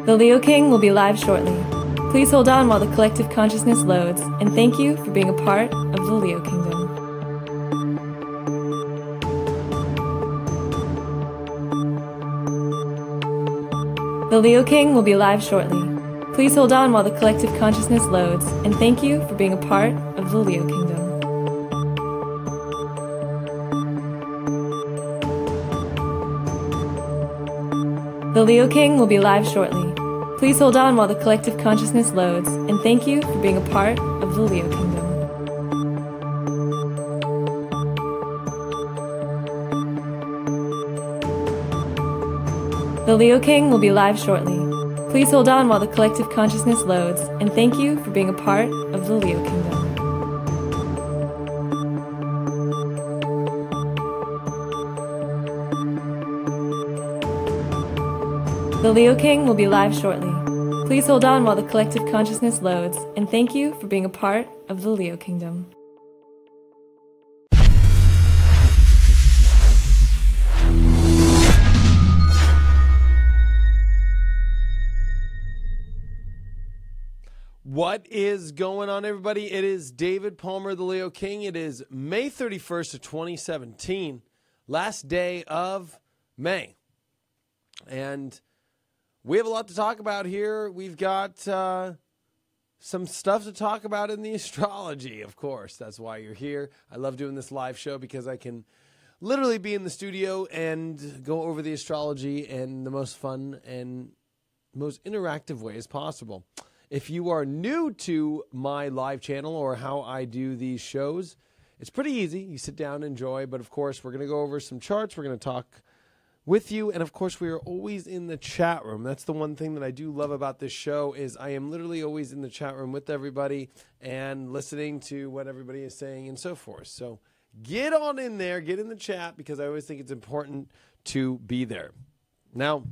The Leo King will be live shortly. Please hold on while the collective consciousness loads, and thank you for being a part of the Leo Kingdom. The Leo King will be live shortly. Please hold on while the collective consciousness loads, and thank you for being a part of the Leo Kingdom. The Leo King will be live shortly. Please hold on while the collective consciousness loads, and thank you for being a part of the Leo Kingdom. The Leo King will be live shortly. Please hold on while the collective consciousness loads, and thank you for being a part of the Leo Kingdom. The Leo King will be live shortly. Please hold on while the collective consciousness loads, and thank you for being a part of the Leo Kingdom. What is going on, everybody? It is David Palmer, the Leo King. It is May 31st of 2017, last day of May. And we have a lot to talk about here. We've got some stuff to talk about in the astrology, of course. That's why you're here. I love doing this live show because I can literally be in the studio and go over the astrology in the most fun and most interactive way as possible. If you are new to my live channel or how I do these shows, it's pretty easy. You sit down and enjoy. But, of course, we're going to go over some charts. We're going to talk with you. And, of course, we are always in the chat room. That's the one thing that I do love about this show is I am literally always in the chat room with everybody and listening to what everybody is saying and so forth. So get on in there. Get in the chat because I always think it's important to be there. Now,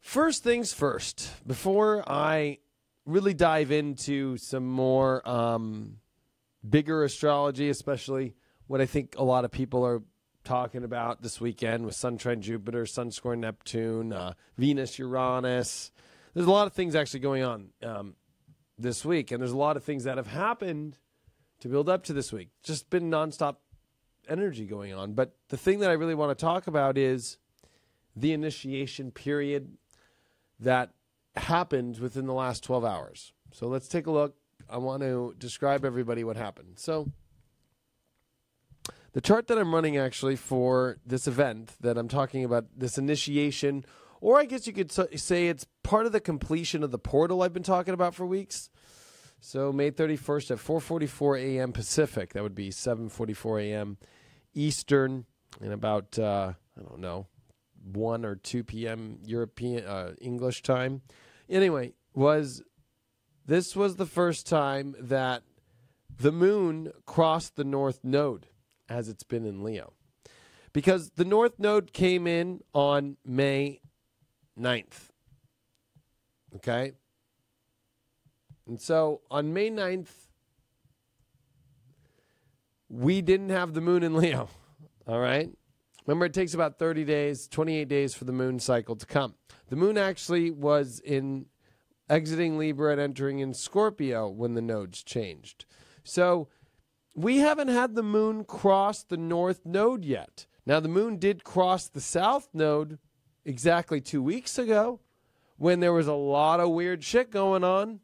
first things first, before I really dive into some more bigger astrology, especially what I think a lot of people are talking about this weekend with Sun trine Jupiter, Sun square Neptune, Venus, Uranus. There's a lot of things actually going on this week, and there's a lot of things that have happened to build up to this week. Just been nonstop energy going on. But the thing that I really want to talk about is the initiation period that happened within the last 12 hours. So let's take a look. I want to describe everybody what happened. So the chart that I'm running actually for this event that I'm talking about, this initiation, or I guess you could say it's part of the completion of the portal I've been talking about for weeks. So May 31st at 4:44 a.m. Pacific. That would be 7:44 a.m. Eastern in about, I don't know, 1 or 2 p.m. European English time. Anyway, this was the first time that the moon crossed the North Node as it's been in Leo. Because the North Node came in on May 9th. Okay? And so on May 9th, we didn't have the moon in Leo. All right? Remember, it takes about 30 days, 28 days for the moon cycle to come. The moon actually was exiting Libra and entering in Scorpio when the nodes changed. So we haven't had the moon cross the North Node yet. Now, the moon did cross the South Node exactly 2 weeks ago when there was a lot of weird shit going on.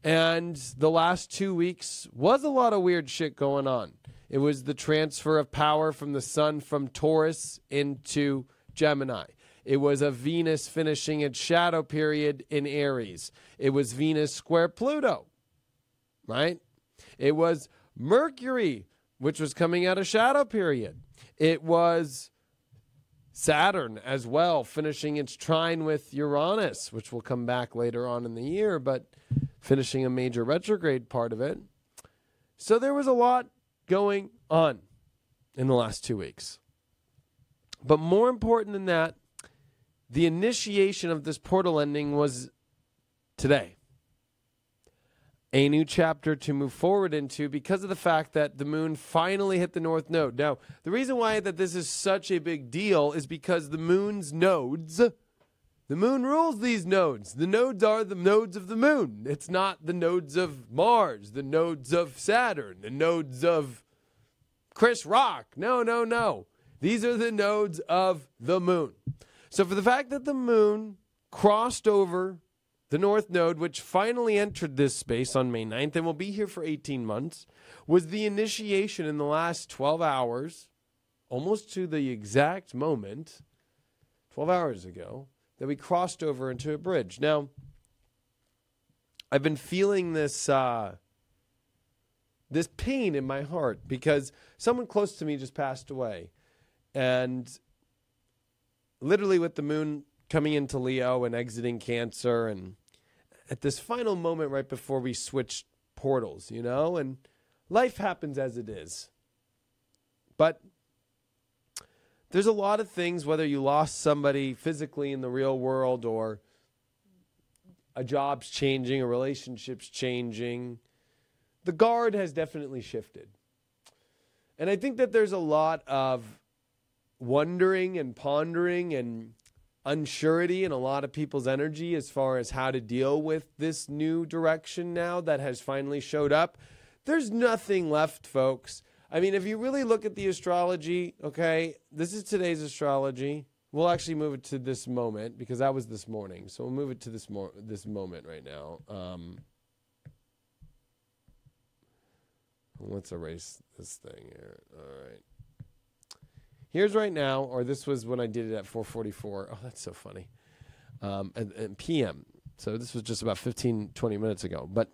And the last 2 weeks was a lot of weird shit going on. It was the transfer of power from the sun from Taurus into Gemini. It was a Venus finishing its shadow period in Aries. It was Venus square Pluto, right? It was Mercury, which was coming out of shadow period. It was Saturn as well, finishing its trine with Uranus, which will come back later on in the year, but finishing a major retrograde part of it. So there was a lot going on in the last 2 weeks. But more important than that, the initiation of this portal ending was today. A new chapter to move forward into because of the fact that the moon finally hit the North Node. Now, the reason why that this is such a big deal is because the moon's nodes The moon rules these nodes. The nodes are the nodes of the moon. It's not the nodes of Mars, the nodes of Saturn, the nodes of Chris Rock. No, no, no. These are the nodes of the moon. So for the fact that the moon crossed over the North Node, which finally entered this space on May 9th and will be here for 18 months, was the initiation in the last 12 hours, almost to the exact moment, 12 hours ago, that we crossed over into a bridge. Now, I've been feeling this this pain in my heart because someone close to me just passed away. And literally with the moon coming into Leo and exiting Cancer, and at this final moment right before we switched portals, you know, and life happens as it is. But there's a lot of things, whether you lost somebody physically in the real world or a job's changing, a relationship's changing, the guard has definitely shifted. And I think that there's a lot of wondering and pondering and unsurety in a lot of people's energy as far as how to deal with this new direction now that has finally showed up. There's nothing left, folks. I mean, if you really look at the astrology, okay, this is today's astrology. We'll actually move it to this moment because that was this morning. So we'll move it to this moment right now. Let's erase this thing here. All right. Here's right now, or this was when I did it at 4:44. Oh, that's so funny. And PM. So this was just about 15, 20 minutes ago. But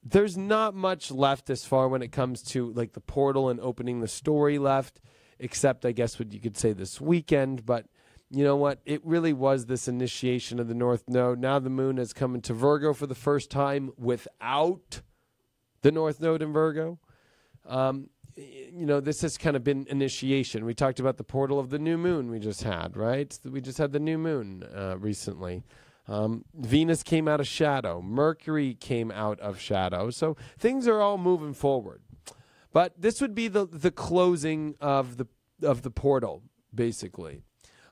there's not much left as far when it comes to like the portal and opening the story left, except I guess what you could say this weekend. But you know what? It really was this initiation of the North Node. Now the moon has come into Virgo for the first time without the North Node in Virgo. You know, this has kind of been initiation. We talked about the portal of the new moon we just had, right? We just had the new moon recently. Venus came out of shadow. Mercury came out of shadow. So things are all moving forward. But this would be the closing of the portal, basically.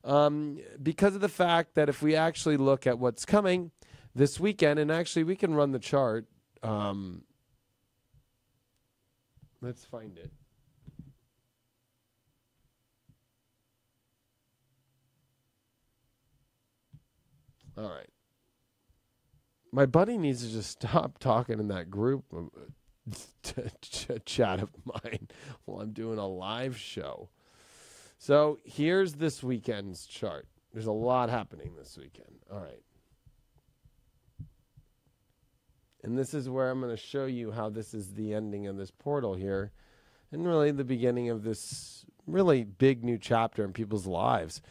Because of the fact that if we actually look at what's coming this weekend, and actually we can run the chart. Let's find it. All right. My buddy needs to just stop talking in that group chat of mine while I'm doing a live show. So here's this weekend's chart. There's a lot happening this weekend. All right. And this is where I'm going to show you how this is the ending of this portal here and really the beginning of this really big new chapter in people's lives.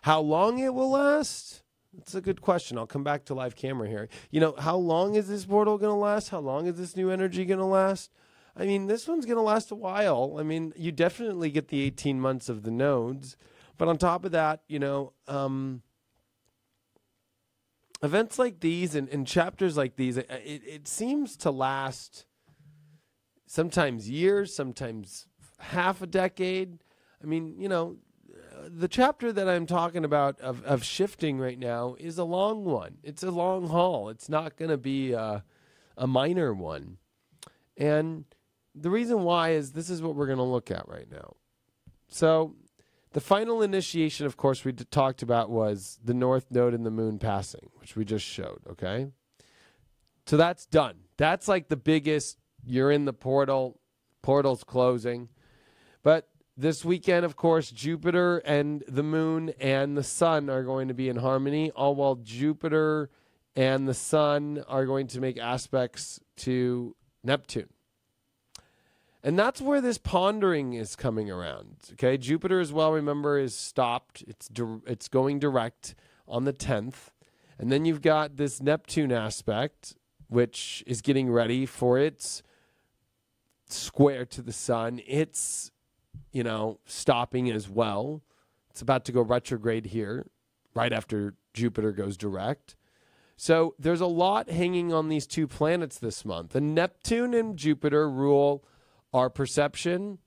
How long it will last? That's a good question. I'll come back to live camera here. You know, how long is this portal going to last? How long is this new energy going to last? I mean, this one's going to last a while. I mean, you definitely get the 18 months of the nodes. But on top of that, you know, events like these and chapters like these, it seems to last sometimes years, sometimes half a decade. I mean, you know, the chapter that I'm talking about of shifting right now is a long one. It's a long haul. It's not going to be a minor one. And the reason why is this is what we're going to look at right now. So the final initiation, of course, we talked about was the North Node and the moon passing, which we just showed, okay? So that's done. That's like the biggest, you're in the portal, portal's closing. But this weekend, of course, Jupiter and the moon and the sun are going to be in harmony, all while Jupiter and the sun are going to make aspects to Neptune. And that's where this pondering is coming around. Okay, Jupiter as well, remember, is stopped. It's going direct on the 10th. And then you've got this Neptune aspect, which is getting ready for its square to the sun. It's, you know, stopping as well. It's about to go retrograde here right after Jupiter goes direct. So there's a lot hanging on these two planets this month. And Neptune and Jupiter rule our perception,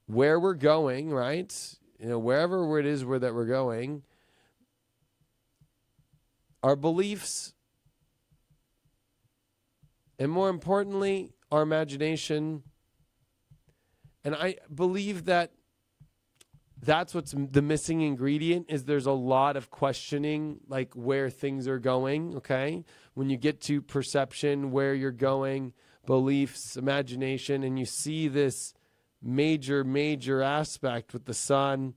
where we're going, right? wherever it is that we're going, our beliefs, and more importantly, our imagination. And I believe that that's what's the missing ingredient is there's a lot of questioning, like where things are going, okay? When you get to perception, where you're going, beliefs, imagination, and you see this major aspect with the sun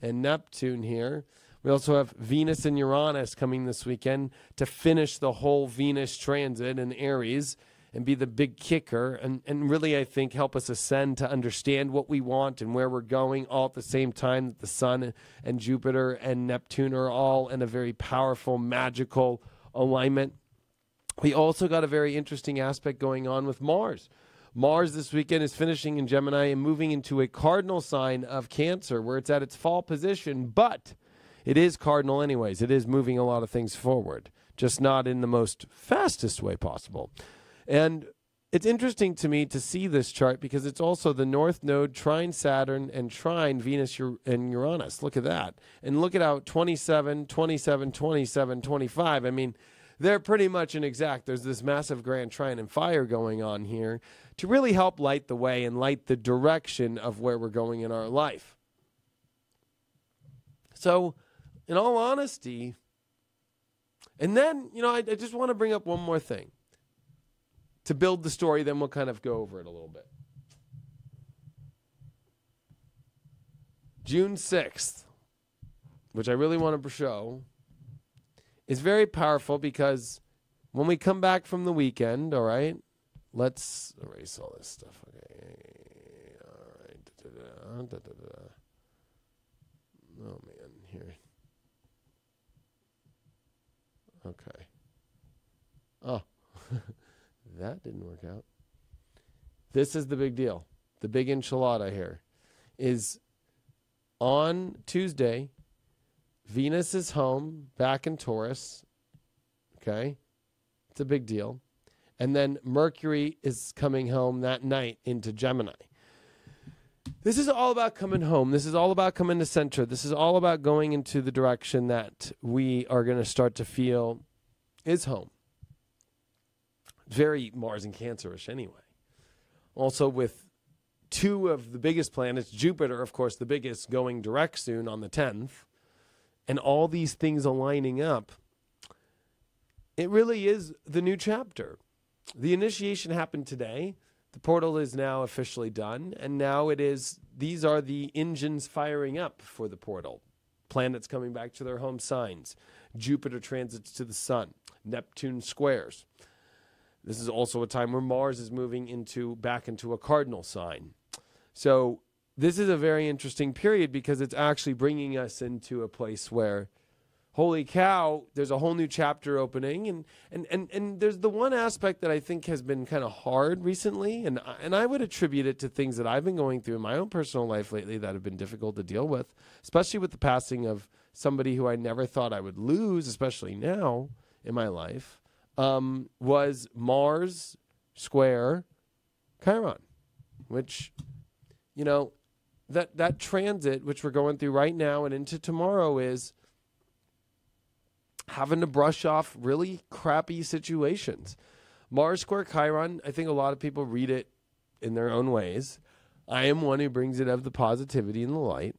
and Neptune here. We also have Venus and Uranus coming this weekend to finish the whole Venus transit in Aries and be the big kicker and really, I think, help us ascend to understand what we want and where we're going all at the same time that the sun and Jupiter and Neptune are all in a very powerful, magical alignment. We also got a very interesting aspect going on with Mars. Mars this weekend is finishing in Gemini and moving into a cardinal sign of Cancer where it's at its fall position, but it is cardinal anyways. It is moving a lot of things forward, just not in the most fastest way possible. And it's interesting to me to see this chart because it's also the North Node, trine Saturn, and trine Venus and Uranus. Look at that. And look at how 27, 27, 27, 25. I mean, they're pretty much an exact. There's this massive grand trine and fire going on here to really help light the way and light the direction of where we're going in our life. So, in all honesty, and then, I just want to bring up one more thing. To build the story, then we'll kind of go over it a little bit. June 6th, which I really want to show, is very powerful because when we come back from the weekend, all right, let's erase all this stuff. Okay, all right. Oh, man, here. Okay. Oh. That didn't work out. This is the big deal. The big enchilada here is on Tuesday, Venus is home, back in Taurus. Okay? It's a big deal. And then Mercury is coming home that night into Gemini. This is all about coming home. This is all about coming to center. This is all about going into the direction that we are going to start to feel is home. Very Mars and Cancer-ish anyway. Also with two of the biggest planets, Jupiter, of course, the biggest, going direct soon on the 10th, and all these things aligning up, it really is the new chapter. The initiation happened today. The portal is now officially done, and now these are the engines firing up for the portal. Planets coming back to their home signs. Jupiter transits to the sun. Neptune squares. This is also a time where Mars is moving back into a cardinal sign. So this is a very interesting period because it's actually bringing us into a place where, holy cow, there's a whole new chapter opening. And there's the one aspect that I think has been kind of hard recently, and I would attribute it to things that I've been going through in my own personal life lately that have been difficult to deal with, especially with the passing of somebody who I never thought I would lose, especially now in my life. Was Mars square Chiron, which, that transit, which we're going through right now and into tomorrow, is having to brush off really crappy situations. Mars square Chiron, I think a lot of people read it in their own ways. I am one who brings it of the positivity and the light.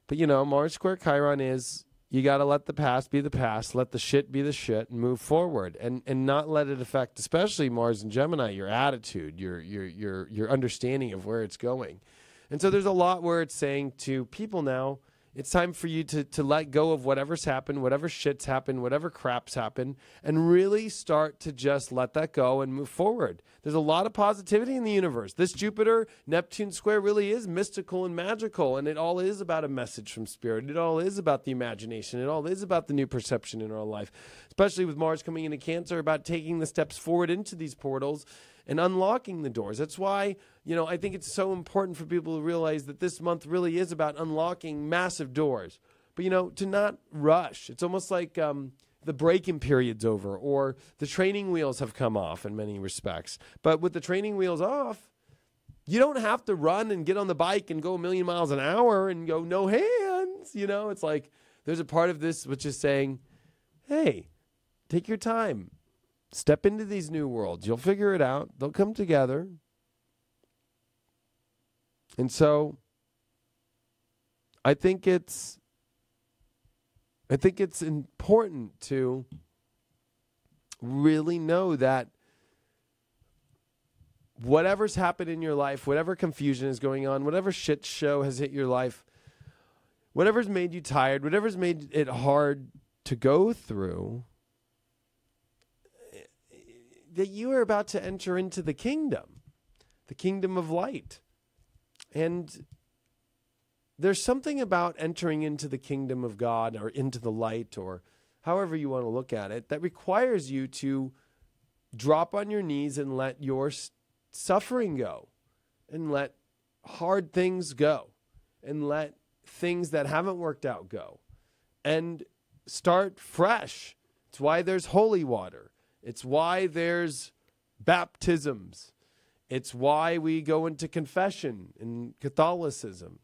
But, Mars square Chiron is, you got to let the past be the past, let the shit be the shit, and move forward, and not let it affect, especially Mars and Gemini, your attitude, your understanding of where it's going. And so there's a lot where it's saying to people now, it's time for you to let go of whatever's happened, whatever shit's happened, whatever crap's happened, and really start to just let that go and move forward. There's a lot of positivity in the universe. This Jupiter-Neptune square really is mystical and magical, and it all is about a message from spirit. It all is about the imagination. It all is about the new perception in our life, especially with Mars coming into Cancer, about taking the steps forward into these portals and unlocking the doors. That's why, I think it's so important for people to realize that this month really is about unlocking massive doors. But, to not rush. It's almost like the break-in period's over, or the training wheels have come off in many respects. But with the training wheels off, You don't have to run and get on the bike and go 1,000,000 miles an hour and go no hands. It's like there's a part of this which is saying, hey, take your time. Step into these new worlds. You'll figure it out. They'll come together. And so I think it's important to really know that whatever's happened in your life, whatever confusion is going on, whatever shit show has hit your life, whatever's made you tired, whatever's made it hard to go through, that you are about to enter into the kingdom of light. And there's something about entering into the kingdom of God or into the light or however you want to look at it that requires you to drop on your knees and let your suffering go and let hard things go and let things that haven't worked out go and start fresh. It's why there's holy water. It's why there's baptisms. It's why we go into confession in Catholicism.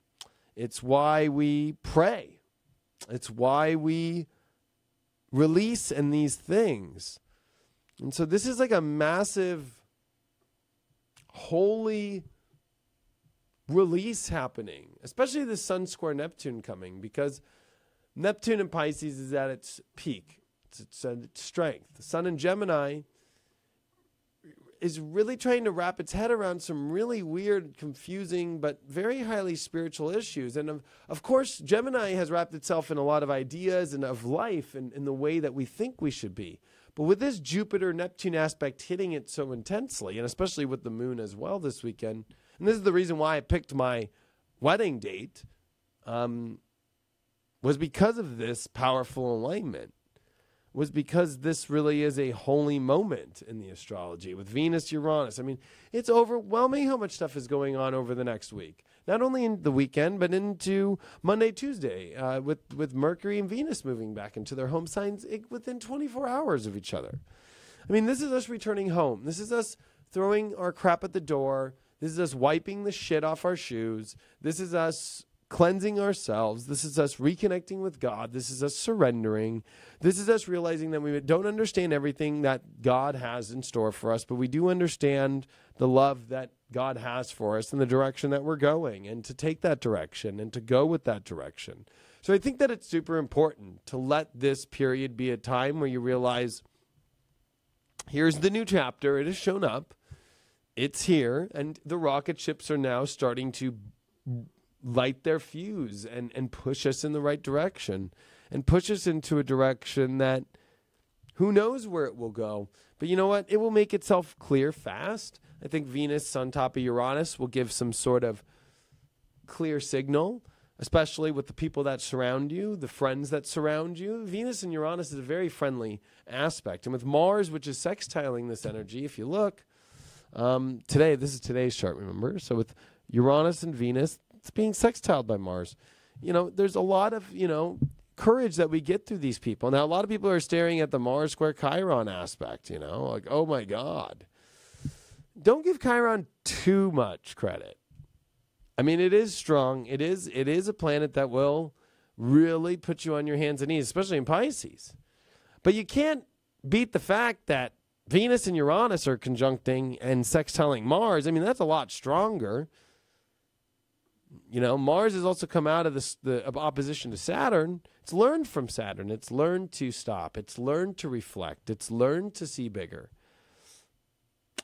It's why we pray. It's why we release in these things. And so this is like a massive holy release happening, especially the Sun square Neptune coming, because Neptune in Pisces is at its peak. It's at its strength. The Sun in Gemini is really trying to wrap its head around some really weird, confusing, but very highly spiritual issues. And of course, Gemini has wrapped itself in a lot of ideas and of life and in the way that we think we should be. But with this Jupiter-Neptune aspect hitting it so intensely, and especially with the moon as well this weekend, and this is the reason why I picked my wedding date, was because of this powerful alignment, was because this really is a holy moment in the astrology with Venus, Uranus. I mean, it's overwhelming how much stuff is going on over the next week. Not only in the weekend, but into Monday, Tuesday, with Mercury and Venus moving back into their home signs within 24 hours of each other. I mean, this is us returning home. This is us throwing our crap at the door. This is us wiping the shit off our shoes. This is us cleansing ourselves. This is us reconnecting with God. This is us surrendering. This is us realizing that we don't understand everything that God has in store for us, but we do understand the love that God has for us and the direction that we're going, and to take that direction and to go with that direction. So I think that it's super important to let this period be a time where you realize, here's the new chapter. It has shown up. It's here. And the rocket ships are now starting to light their fuse and push us in the right direction and push us into a direction that who knows where it will go. But you know what? It will make itself clear fast. I think Venus on top of Uranus will give some sort of clear signal, especially with the people that surround you, the friends that surround you. Venus and Uranus is a very friendly aspect. And with Mars, which is sextiling this energy, if you look, today, this is today's chart, remember? So with Uranus and Venus, it's being sextiled by Mars. You know, there's a lot of, courage that we get through these people. Now, a lot of people are staring at the Mars square Chiron aspect, like, oh my God. Don't give Chiron too much credit. I mean, it is strong. It is a planet that will really put you on your hands and knees, especially in Pisces. But you can't beat the fact that Venus and Uranus are conjuncting and sextiling Mars. I mean, that's a lot stronger. Mars has also come out of the opposition to Saturn. It's learned from Saturn. It's learned to stop. It's learned to reflect. It's learned to see bigger.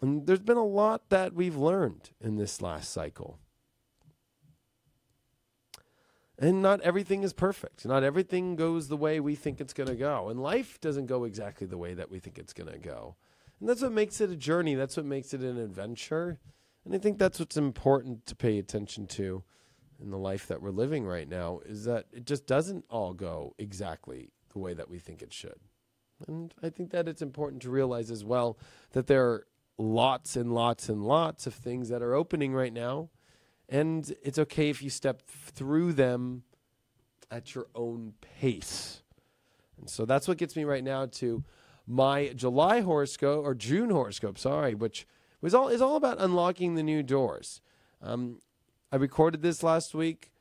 And there's been a lot that we've learned in this last cycle. And not everything is perfect. Not everything goes the way we think it's going to go. And life doesn't go exactly the way that we think it's going to go. And that's what makes it a journey. That's what makes it an adventure. And I think that's what's important to pay attention to in the life that we're living right now, is that it just doesn't all go exactly the way that we think it should. And I think that it's important to realize as well that there are lots and lots and lots of things that are opening right now. And it's okay if you step through them at your own pace. And so that's what gets me right now to my July horoscope, or June horoscope, which is all about unlocking the new doors. I recorded this last week.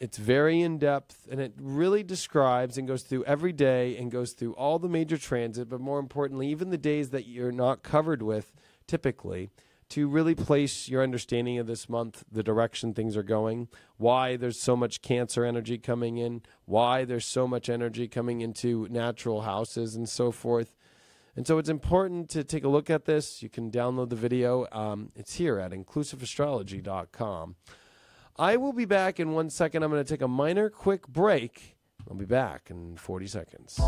It's very in-depth, and it really describes and goes through every day and goes through all the major transit, but more importantly, even the days that you're not covered with typically, to really place your understanding of this month, the direction things are going, why there's so much Cancer energy coming in, why there's so much energy coming into natural houses and so forth. And so it's important to take a look at this. You can download the video. It's here at inclusiveastrology.com. I will be back in 1 second. I'm going to take a minor quick break. I'll be back in 40 seconds.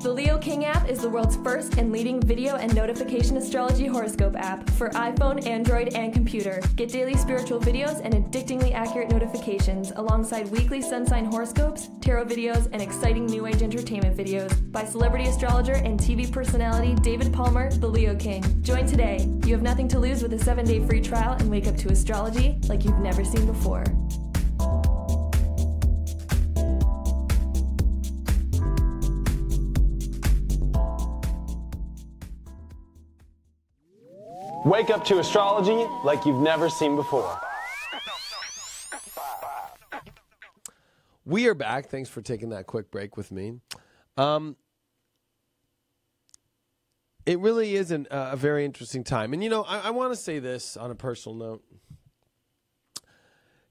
The Leo King app is the world's first and leading video and notification astrology horoscope app for iPhone, Android, and computer. Get daily spiritual videos and addictingly accurate notifications alongside weekly sun sign horoscopes, tarot videos, and exciting new age entertainment videos by celebrity astrologer and TV personality David Palmer, the Leo King. Join today. You have nothing to lose with a 7-day free trial and wake up to astrology like you've never seen before. Wake up to astrology like you've never seen before. We are back. Thanks for taking that quick break with me. It really is a very interesting time. And, I want to say this on a personal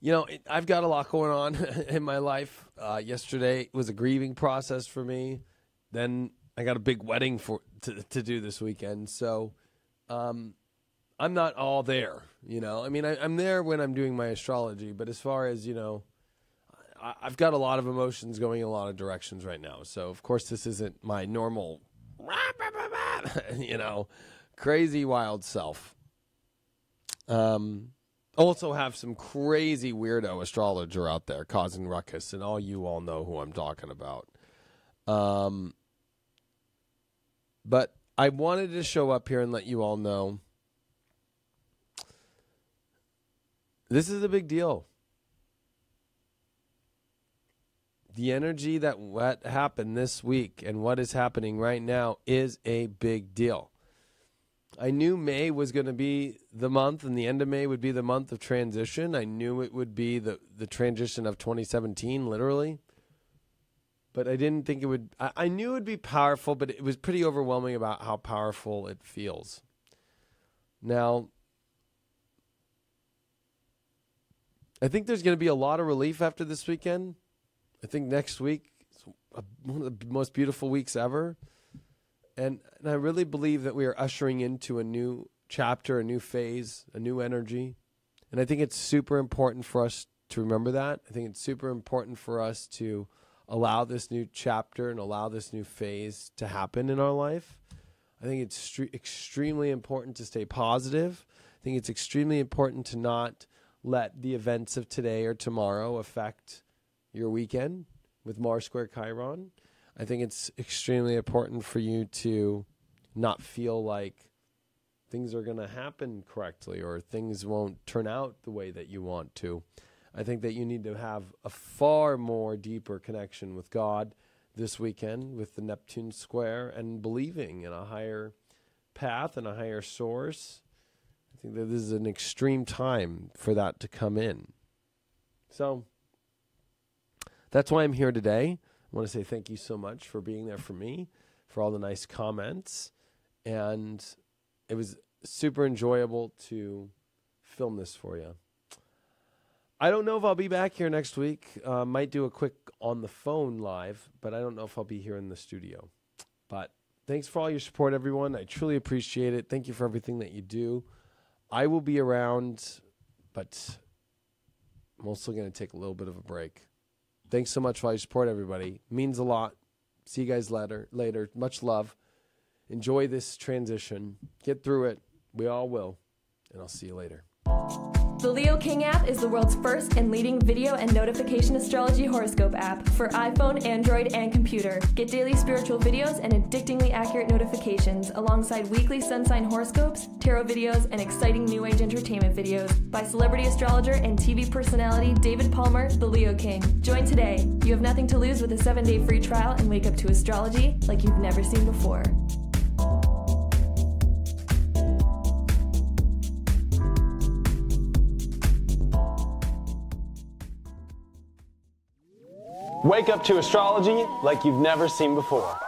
note. I've got a lot going on in my life. Yesterday was a grieving process for me. Then I got a big wedding to do this weekend. So, I'm not all there, I'm there when I'm doing my astrology, but as far as, I've got a lot of emotions going in a lot of directions right now. So, of course, this isn't my normal, crazy wild self. Also have some crazy weirdo astrologer out there causing ruckus, and all you all know who I'm talking about. But I wanted to show up here and let you all know this is a big deal. The energy that what happened this week and what is happening right now is a big deal. I knew May was going to be the month, and the end of May would be the month of transition. I knew it would be the transition of 2017, literally. But I didn't think it would. I knew it would be powerful, but it was pretty overwhelming about how powerful it feels. Now, I think there's going to be a lot of relief after this weekend. I think next week is one of the most beautiful weeks ever. And I really believe that we are ushering into a new chapter, a new phase, a new energy. And I think it's super important for us to remember that. I think it's super important for us to allow this new chapter and allow this new phase to happen in our life. I think it's extremely important to stay positive. I think it's extremely important to not let the events of today or tomorrow affect your weekend with Mars square Chiron. I think it's extremely important for you to not feel like things are going to happen correctly or things won't turn out the way that you want to. I think that you need to have a far more deeper connection with God this weekend with the Neptune square and believing in a higher path and a higher source. I think that this is an extreme time for that to come in. So that's why I'm here today. I want to say thank you so much for being there for me, for all the nice comments. And it was super enjoyable to film this for you. I don't know if I'll be back here next week. Might do a quick on the phone live, but I don't know if I'll be here in the studio. But thanks for all your support, everyone. I truly appreciate it. Thank you for everything that you do. I will be around, but I'm also going to take a little bit of a break. Thanks so much for all your support, everybody. It means a lot. See you guys later. Much love. Enjoy this transition. Get through it. We all will. And I'll see you later. The Leo King app is the world's first and leading video and notification astrology horoscope app for iPhone, Android, and computer. Get daily spiritual videos and addictingly accurate notifications alongside weekly sun sign horoscopes, tarot videos, and exciting new age entertainment videos by celebrity astrologer and TV personality David Palmer, the Leo King. Join today. You have nothing to lose with a 7-day free trial and wake up to astrology like you've never seen before. Wake up to astrology like you've never seen before.